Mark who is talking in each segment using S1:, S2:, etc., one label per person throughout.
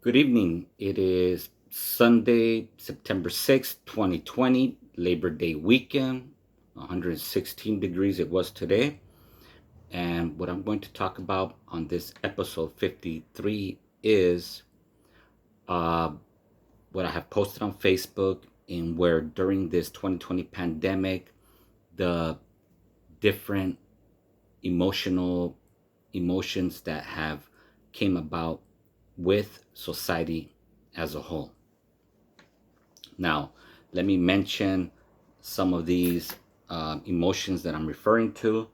S1: Good evening. It is Sunday, September 6th, 2020, Labor Day weekend. 116 degrees it was today. And what I'm going to talk about on this episode 53 is uh, what I have posted on Facebook, in where during this 2020 pandemic, the different emotional emotions that have came about with society as a whole. Now, let me mention some of these emotions that I'm referring to.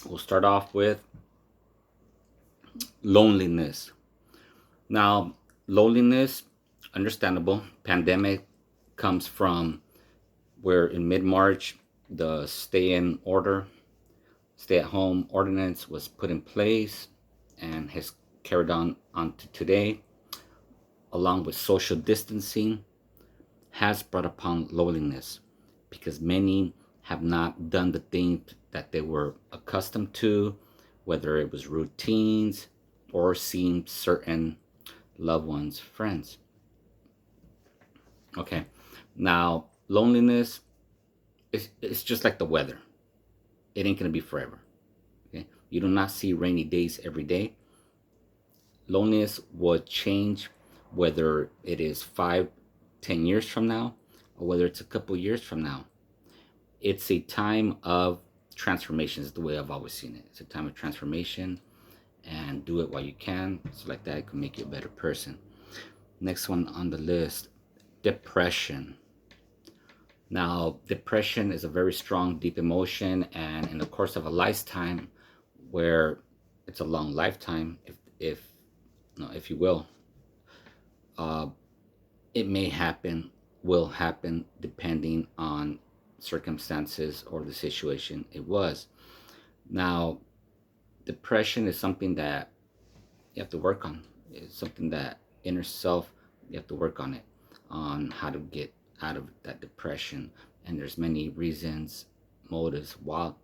S1: We'll start off with loneliness. Now, loneliness, understandable. Pandemic comes from where in mid March, the stay at home ordinance was put in place and has carried on to today, along with social distancing, has brought upon loneliness because many have not done the things that they were accustomed to, whether it was routines or seeing certain loved ones, friends. Okay, now loneliness it's just like the weather. It ain't gonna be forever. Okay, you do not see rainy days every day. Loneliness will change whether it is 5, 10 years from now, or whether it's a couple years from now. It's a time of transformation, is the way I've always seen it. It's a time of transformation, and do it while you can, so like that it can make you a better person. Next one on the list, depression. Now, depression is a very strong, deep emotion, and in the course of a lifetime, where it's a long lifetime, if no, if you will, uh, it may happen, will happen, depending on circumstances or the situation it was. Now, depression is something that you have to work on. It's something that inner self, you have to work on it, on how to get out of that depression. And there's many reasons, motives, why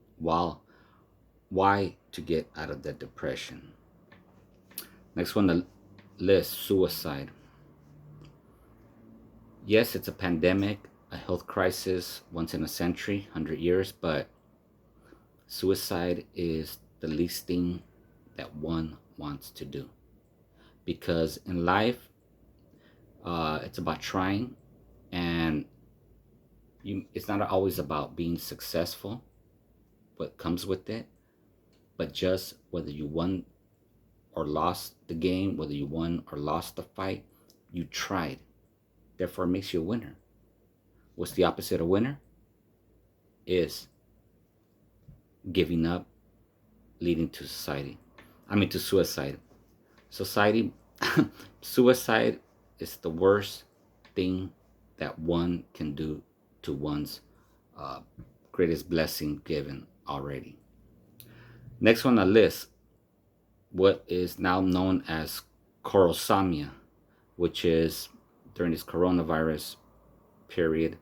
S1: to get out of that depression. Next one, the list, suicide. Yes, it's a pandemic, a health crisis, once in a century, 100 years, but suicide is the least thing that one wants to do. Because in life, it's about trying, and it's not always about being successful, what comes with it, but just whether you won or lost the game, whether you won or lost the fight, you tried. Therefore, it makes you a winner. What's the opposite of winner? Is giving up, leading to society. I mean, to suicide. Society, suicide is the worst thing that one can do to one's uh, greatest blessing given already. Next on the list, what is now known as corosomia, which is during this coronavirus period,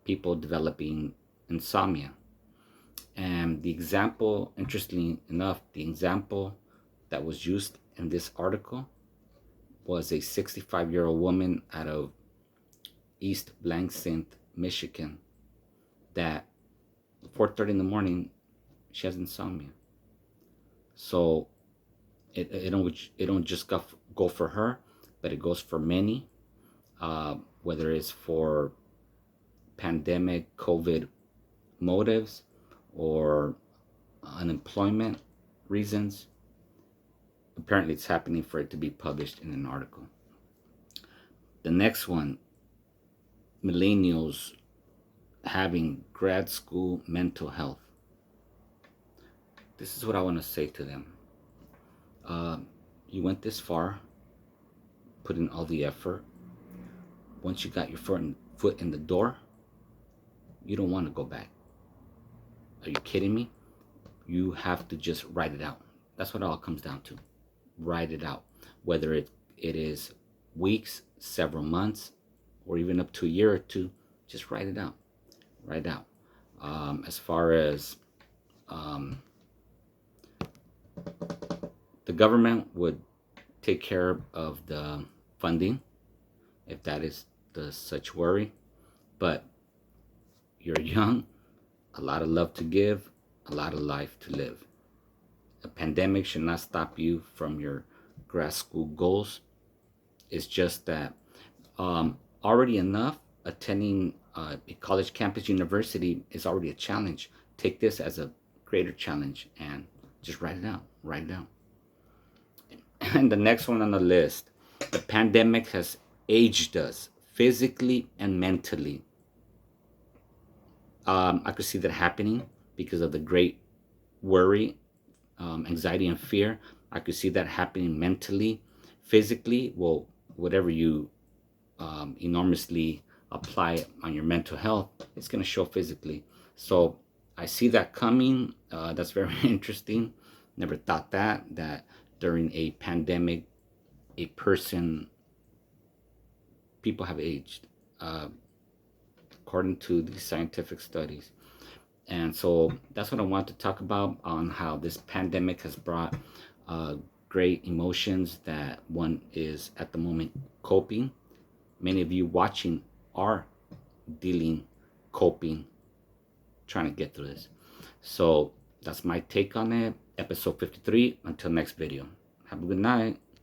S1: people developing insomnia. And the example, interestingly enough, the example that was used in this article was a 65-year-old woman out of East Lansing, Michigan, that 4:30 in the morning she has insomnia. So it don't just go for her, but it goes for many, whether it's for pandemic COVID motives or unemployment reasons. Apparently, it's happening for it to be published in an article. The next one, millennials having grad school mental health. This is what I want to say to them. Uh, you went this far, put in all the effort. Once you got your foot in the door, you don't want to go back. Are you kidding me? You have to just write it out. That's what it all comes down to. Write it out. Whether it is weeks, several months, or even up to a year or two, just write it out. Write it out. As far as um, The government would take care of the funding if that is the such worry. But you're young, a lot of love to give, a lot of life to live. A pandemic should not stop you from your grad school goals. It's just that already enough attending a college campus university is already a challenge. Take this as a greater challenge and just write it out. Write it down. And the next one on the list, the pandemic has aged us physically and mentally. I could see that happening because of the great worry, anxiety, and fear. I could see that happening mentally, physically. Well, whatever you enormously apply on your mental health, it's going to show physically. So I see that coming. That's very interesting. Never thought that during a pandemic, a person, people have aged, according to these scientific studies. And so that's what I want to talk about on how this pandemic has brought great emotions that one is at the moment coping. Many of you watching are dealing, coping, trying to get through this. So that's my take on it. Episode 53. Until next video. Have a good night.